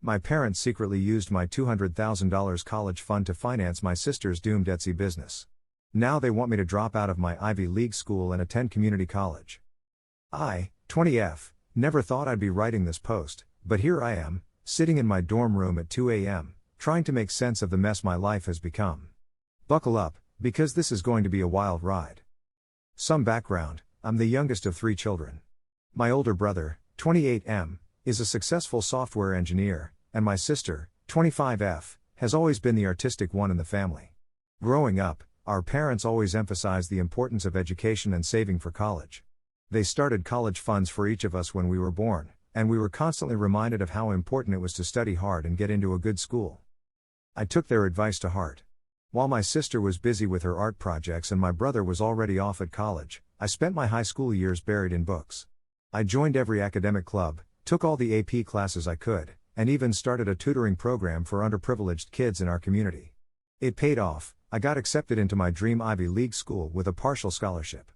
My parents secretly used my $200,000 college fund to finance my sister's doomed Etsy business. Now they want me to drop out of my Ivy League school and attend community college. I, 20F, never thought I'd be writing this post, but here I am, sitting in my dorm room at 2 a.m., trying to make sense of the mess my life has become. Buckle up, because this is going to be a wild ride. Some background: I'm the youngest of 3 children. My older brother, 28M, is a successful software engineer, and my sister, 25F, has always been the artistic one in the family. Growing up, our parents always emphasized the importance of education and saving for college. They started college funds for each of us when we were born, and we were constantly reminded of how important it was to study hard and get into a good school. I took their advice to heart. While my sister was busy with her art projects and my brother was already off at college, I spent my high school years buried in books. I joined every academic club, took all the AP classes I could, and even started a tutoring program for underprivileged kids in our community. It paid off. I got accepted into my dream Ivy League school with a partial scholarship.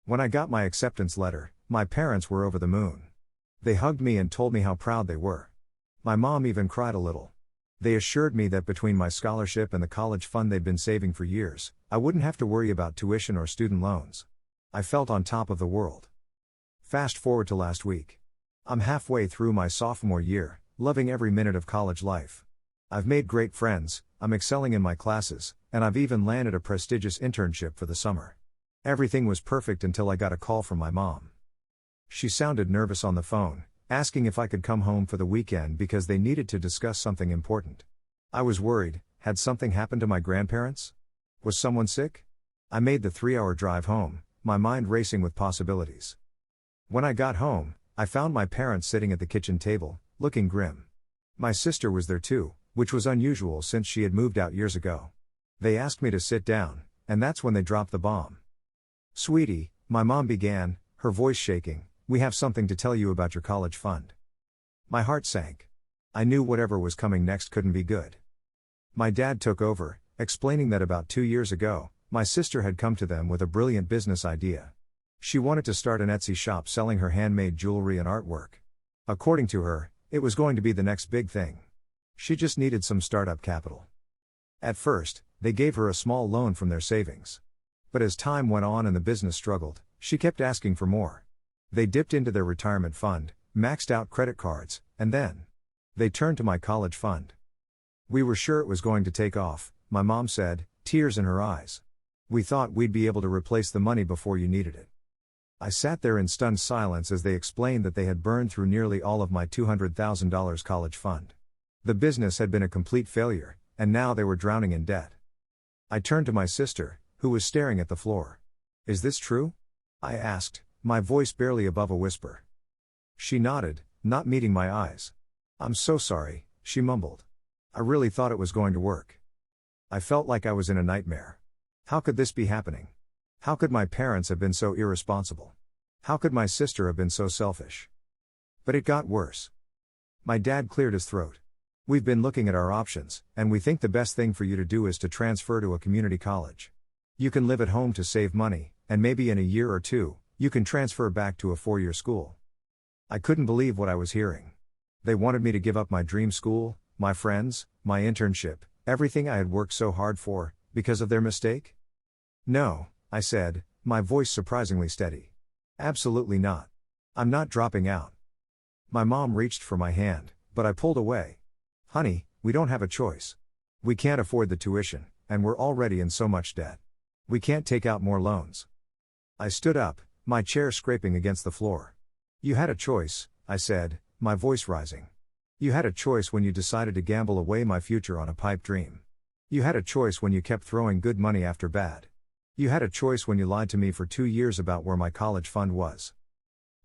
When I got my acceptance letter, my parents were over the moon. They hugged me and told me how proud they were. My mom even cried a little. They assured me that between my scholarship and the college fund they'd been saving for years, I wouldn't have to worry about tuition or student loans. I felt on top of the world. Fast forward to last week. I'm halfway through my sophomore year, loving every minute of college life. I've made great friends, I'm excelling in my classes, and I've even landed a prestigious internship for the summer. Everything was perfect until I got a call from my mom. She sounded nervous on the phone, asking if I could come home for the weekend because they needed to discuss something important. I was worried. Had something happened to my grandparents? Was someone sick? I made the 3-hour drive home, my mind racing with possibilities. When I got home, I found my parents sitting at the kitchen table, looking grim. My sister was there too, which was unusual since she had moved out years ago. They asked me to sit down, and that's when they dropped the bomb. "Sweetie," my mom began, her voice shaking, "we have something to tell you about your college fund." My heart sank. I knew whatever was coming next couldn't be good. My dad took over, explaining that about 2 years ago, my sister had come to them with a brilliant business idea. She wanted to start an Etsy shop selling her handmade jewelry and artwork. According to her, it was going to be the next big thing. She just needed some startup capital. At first, they gave her a small loan from their savings. But as time went on and the business struggled, she kept asking for more. They dipped into their retirement fund, maxed out credit cards, and then they turned to my college fund. "We were sure it was going to take off," my mom said, tears in her eyes. "We thought we'd be able to replace the money before you needed it." I sat there in stunned silence as they explained that they had burned through nearly all of my $200,000 college fund. The business had been a complete failure, and now they were drowning in debt. I turned to my sister, who was staring at the floor. "Is this true?" I asked, my voice barely above a whisper. She nodded, not meeting my eyes. "I'm so sorry," she mumbled. "I really thought it was going to work." I felt like I was in a nightmare. How could this be happening? How could my parents have been so irresponsible? How could my sister have been so selfish? But it got worse. My dad cleared his throat. "We've been looking at our options, and we think the best thing for you to do is to transfer to a community college. You can live at home to save money, and maybe in a year or two, you can transfer back to a 4-year school." I couldn't believe what I was hearing. They wanted me to give up my dream school, my friends, my internship, everything I had worked so hard for, because of their mistake? "No," I said, my voice surprisingly steady. "Absolutely not. I'm not dropping out." My mom reached for my hand, but I pulled away. "Honey, we don't have a choice. We can't afford the tuition, and we're already in so much debt. We can't take out more loans." I stood up, my chair scraping against the floor. "You had a choice," I said, my voice rising. "You had a choice when you decided to gamble away my future on a pipe dream. You had a choice when you kept throwing good money after bad. You had a choice when you lied to me for 2 years about where my college fund was."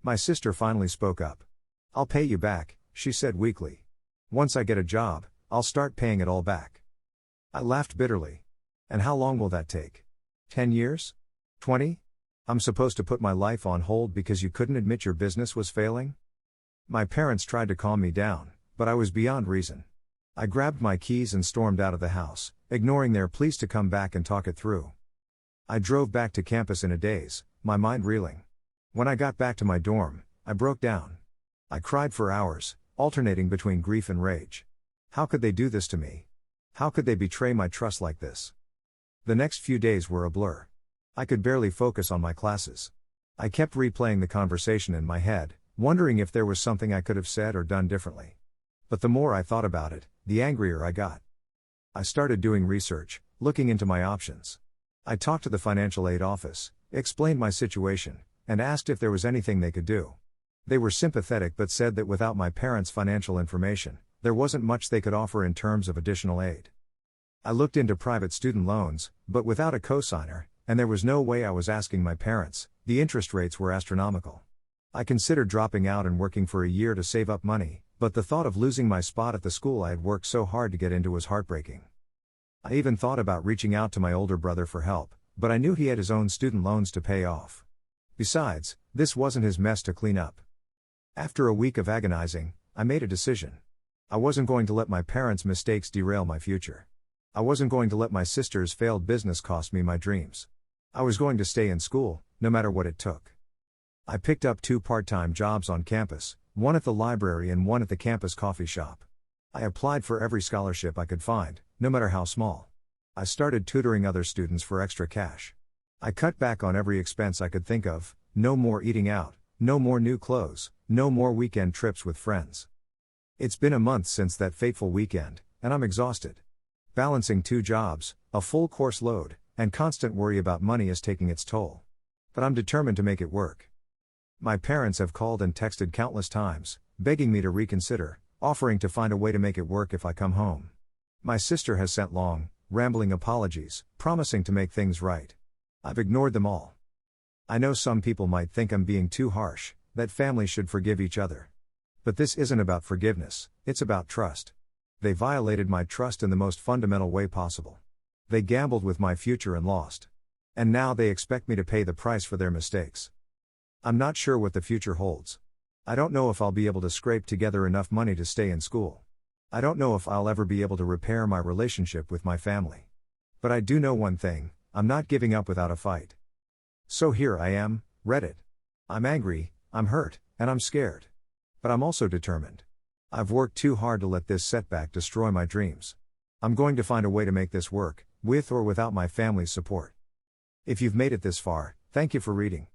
My sister finally spoke up. "I'll pay you back," she said weakly. "Once I get a job, I'll start paying it all back." I laughed bitterly. "And how long will that take? 10 years? 20? I'm supposed to put my life on hold because you couldn't admit your business was failing?" My parents tried to calm me down, but I was beyond reason. I grabbed my keys and stormed out of the house, ignoring their pleas to come back and talk it through. I drove back to campus in a daze, my mind reeling. When I got back to my dorm, I broke down. I cried for hours, alternating between grief and rage. How could they do this to me? How could they betray my trust like this? The next few days were a blur. I could barely focus on my classes. I kept replaying the conversation in my head, wondering if there was something I could have said or done differently. But the more I thought about it, the angrier I got. I started doing research, looking into my options. I talked to the financial aid office, explained my situation, and asked if there was anything they could do. They were sympathetic but said that without my parents' financial information, there wasn't much they could offer in terms of additional aid. I looked into private student loans, but without a cosigner, and there was no way I was asking my parents. The interest rates were astronomical. I considered dropping out and working for a year to save up money, but the thought of losing my spot at the school I had worked so hard to get into was heartbreaking. I even thought about reaching out to my older brother for help, but I knew he had his own student loans to pay off. Besides, this wasn't his mess to clean up. After a week of agonizing, I made a decision. I wasn't going to let my parents' mistakes derail my future. I wasn't going to let my sister's failed business cost me my dreams. I was going to stay in school, no matter what it took. I picked up 2 part-time jobs on campus, one at the library and one at the campus coffee shop. I applied for every scholarship I could find, no matter how small. I started tutoring other students for extra cash. I cut back on every expense I could think of, no more eating out, no more new clothes, no more weekend trips with friends. It's been a month since that fateful weekend, and I'm exhausted. Balancing 2 jobs, a full course load, and constant worry about money is taking its toll. But I'm determined to make it work. My parents have called and texted countless times, begging me to reconsider, offering to find a way to make it work if I come home. My sister has sent long, rambling apologies, promising to make things right. I've ignored them all. I know some people might think I'm being too harsh, that families should forgive each other. But this isn't about forgiveness, it's about trust. They violated my trust in the most fundamental way possible. They gambled with my future and lost. And now they expect me to pay the price for their mistakes. I'm not sure what the future holds. I don't know if I'll be able to scrape together enough money to stay in school. I don't know if I'll ever be able to repair my relationship with my family. But I do know one thing, I'm not giving up without a fight. So here I am, Reddit. I'm angry, I'm hurt, and I'm scared. But I'm also determined. I've worked too hard to let this setback destroy my dreams. I'm going to find a way to make this work, with or without my family's support. If you've made it this far, thank you for reading.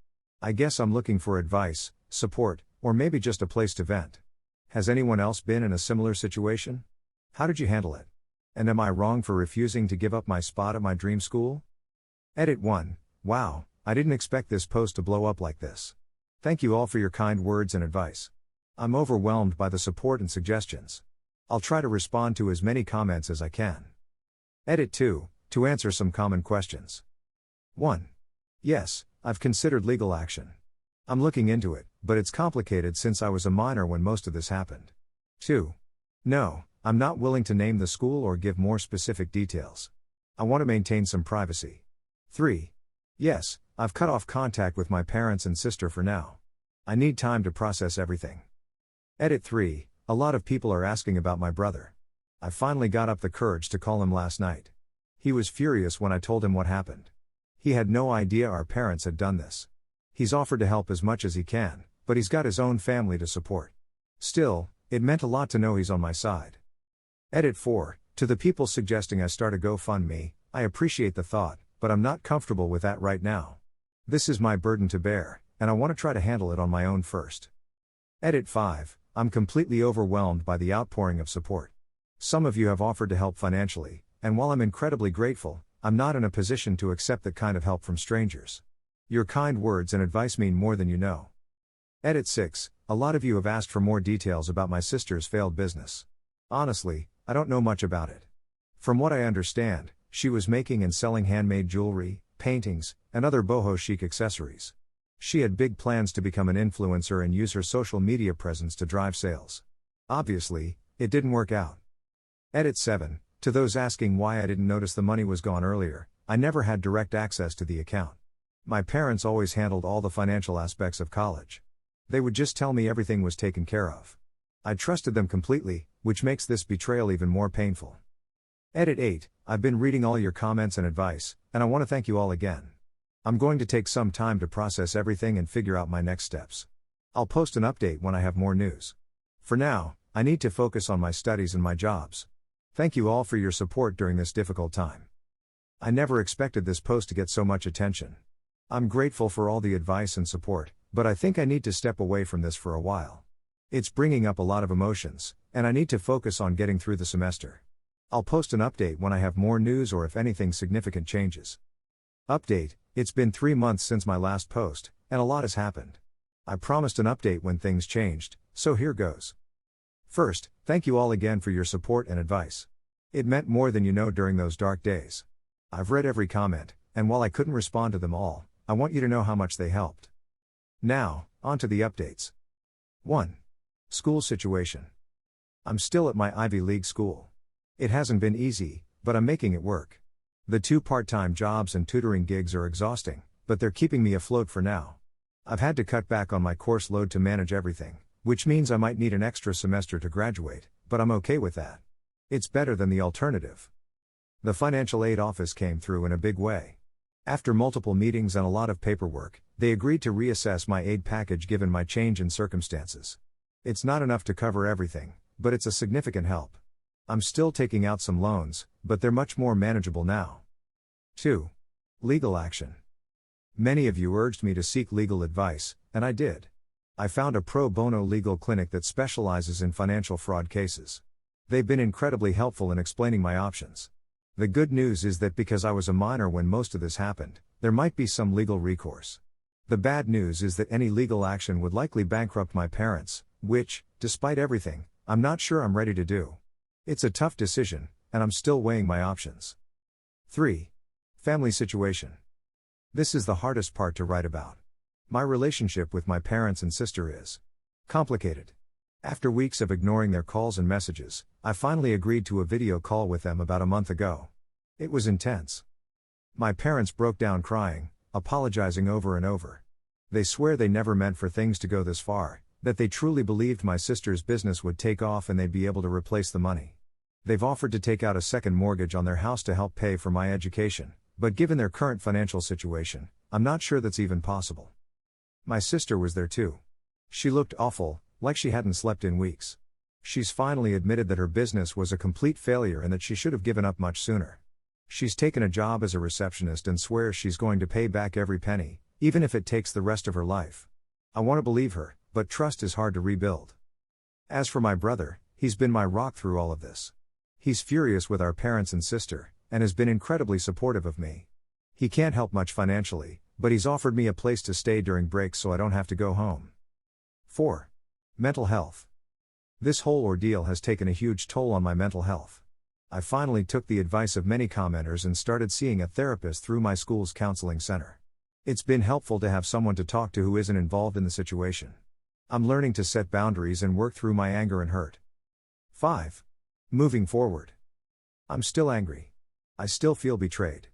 I guess I'm looking for advice, support, or maybe just a place to vent. Has anyone else been in a similar situation? How did you handle it? And am I wrong for refusing to give up my spot at my dream school? Edit 1. Wow, I didn't expect this post to blow up like this. Thank you all for your kind words and advice. I'm overwhelmed by the support and suggestions. I'll try to respond to as many comments as I can. Edit 2. To answer some common questions. 1. Yes, I've considered legal action. I'm looking into it, but it's complicated since I was a minor when most of this happened. 2. No, I'm not willing to name the school or give more specific details. I want to maintain some privacy. 3. Yes, I've cut off contact with my parents and sister for now. I need time to process everything. Edit 3. A lot of people are asking about my brother. I finally got up the courage to call him last night. He was furious when I told him what happened. He had no idea our parents had done this. He's offered to help as much as he can, but he's got his own family to support. Still, it meant a lot to know he's on my side. Edit 4. To the people suggesting I start a GoFundMe, I appreciate the thought, but I'm not comfortable with that right now. This is my burden to bear, and I want to try to handle it on my own first. Edit 5. I'm completely overwhelmed by the outpouring of support. Some of you have offered to help financially, and while I'm incredibly grateful, I'm not in a position to accept that kind of help from strangers. Your kind words and advice mean more than you know. Edit 6. A lot of you have asked for more details about my sister's failed business. Honestly, I don't know much about it. From what I understand, she was making and selling handmade jewelry, paintings, and other boho chic accessories. She had big plans to become an influencer and use her social media presence to drive sales. Obviously, it didn't work out. Edit 7. To those asking why I didn't notice the money was gone earlier, I never had direct access to the account. My parents always handled all the financial aspects of college. They would just tell me everything was taken care of. I trusted them completely, which makes this betrayal even more painful. Edit 8. I've been reading all your comments and advice, and I want to thank you all again. I'm going to take some time to process everything and figure out my next steps. I'll post an update when I have more news. For now, I need to focus on my studies and my jobs. Thank you all for your support during this difficult time. I never expected this post to get so much attention. I'm grateful for all the advice and support, but I think I need to step away from this for a while. It's bringing up a lot of emotions, and I need to focus on getting through the semester. I'll post an update when I have more news or if anything significant changes. Update: it's been 3 months since my last post, and a lot has happened. I promised an update when things changed, so here goes. First, thank you all again for your support and advice. It meant more than you know during those dark days. I've read every comment, and while I couldn't respond to them all, I want you to know how much they helped. Now, on to the updates. 1. School situation. I'm still at my Ivy League school. It hasn't been easy, but I'm making it work. The 2 part-time jobs and tutoring gigs are exhausting, but they're keeping me afloat for now. I've had to cut back on my course load to manage everything, which means I might need an extra semester to graduate, but I'm okay with that. It's better than the alternative. The financial aid office came through in a big way. After multiple meetings and a lot of paperwork, they agreed to reassess my aid package given my change in circumstances. It's not enough to cover everything, but it's a significant help. I'm still taking out some loans, but they're much more manageable now. 2. Legal action. Many of you urged me to seek legal advice, and I did. I found a pro bono legal clinic that specializes in financial fraud cases. They've been incredibly helpful in explaining my options. The good news is that because I was a minor when most of this happened, there might be some legal recourse. The bad news is that any legal action would likely bankrupt my parents, which, despite everything, I'm not sure I'm ready to do. It's a tough decision, and I'm still weighing my options. 3. Family situation. This is the hardest part to write about. My relationship with my parents and sister is complicated. After weeks of ignoring their calls and messages, I finally agreed to a video call with them about a month ago. It was intense. My parents broke down crying, apologizing over and over. They swear they never meant for things to go this far, that they truly believed my sister's business would take off and they'd be able to replace the money. They've offered to take out a second mortgage on their house to help pay for my education, but given their current financial situation, I'm not sure that's even possible. My sister was there too. She looked awful, like she hadn't slept in weeks. She's finally admitted that her business was a complete failure and that she should have given up much sooner. She's taken a job as a receptionist and swears she's going to pay back every penny, even if it takes the rest of her life. I want to believe her, but trust is hard to rebuild. As for my brother, he's been my rock through all of this. He's furious with our parents and sister, and has been incredibly supportive of me. He can't help much financially, but he's offered me a place to stay during breaks so I don't have to go home. 4. Mental health. This whole ordeal has taken a huge toll on my mental health. I finally took the advice of many commenters and started seeing a therapist through my school's counseling center. It's been helpful to have someone to talk to who isn't involved in the situation. I'm learning to set boundaries and work through my anger and hurt. 5. Moving forward. I'm still angry. I still feel betrayed.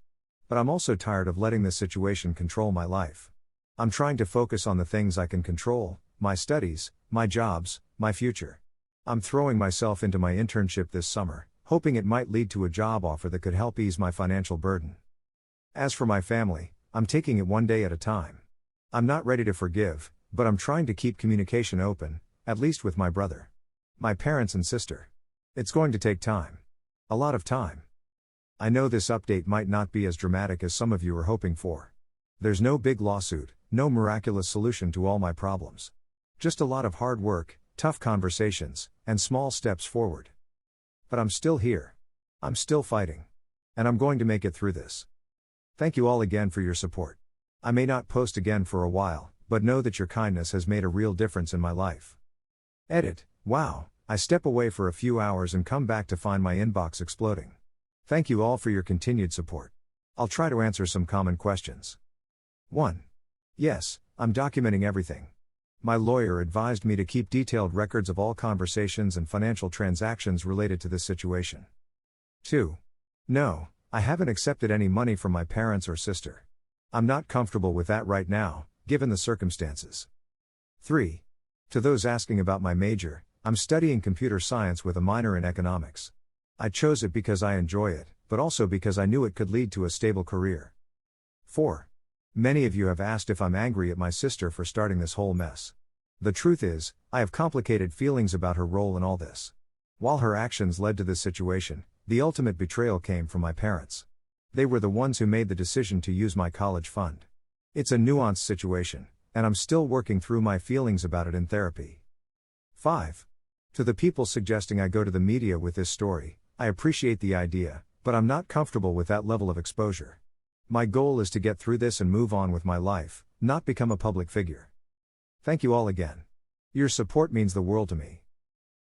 But I'm also tired of letting this situation control my life. I'm trying to focus on the things I can control: my studies, my jobs, my future. I'm throwing myself into my internship this summer, hoping it might lead to a job offer that could help ease my financial burden. As for my family, I'm taking it one day at a time. I'm not ready to forgive, but I'm trying to keep communication open, at least with my brother. My parents and sister. It's going to take time. A lot of time. I know this update might not be as dramatic as some of you are hoping for. There's no big lawsuit, no miraculous solution to all my problems. Just a lot of hard work, tough conversations, and small steps forward. But I'm still here. I'm still fighting. And I'm going to make it through this. Thank you all again for your support. I may not post again for a while, but know that your kindness has made a real difference in my life. Edit. Wow, I step away for a few hours and come back to find my inbox exploding. Thank you all for your continued support. I'll try to answer some common questions. 1. Yes, I'm documenting everything. My lawyer advised me to keep detailed records of all conversations and financial transactions related to this situation. 2. No, I haven't accepted any money from my parents or sister. I'm not comfortable with that right now, given the circumstances. 3. To those asking about my major, I'm studying computer science with a minor in economics. I chose it because I enjoy it, but also because I knew it could lead to a stable career. 4. Many of you have asked if I'm angry at my sister for starting this whole mess. The truth is, I have complicated feelings about her role in all this. While her actions led to this situation, the ultimate betrayal came from my parents. They were the ones who made the decision to use my college fund. It's a nuanced situation, and I'm still working through my feelings about it in therapy. 5. To the people suggesting I go to the media with this story, I appreciate the idea, but I'm not comfortable with that level of exposure. My goal is to get through this and move on with my life, not become a public figure. Thank you all again. Your support means the world to me.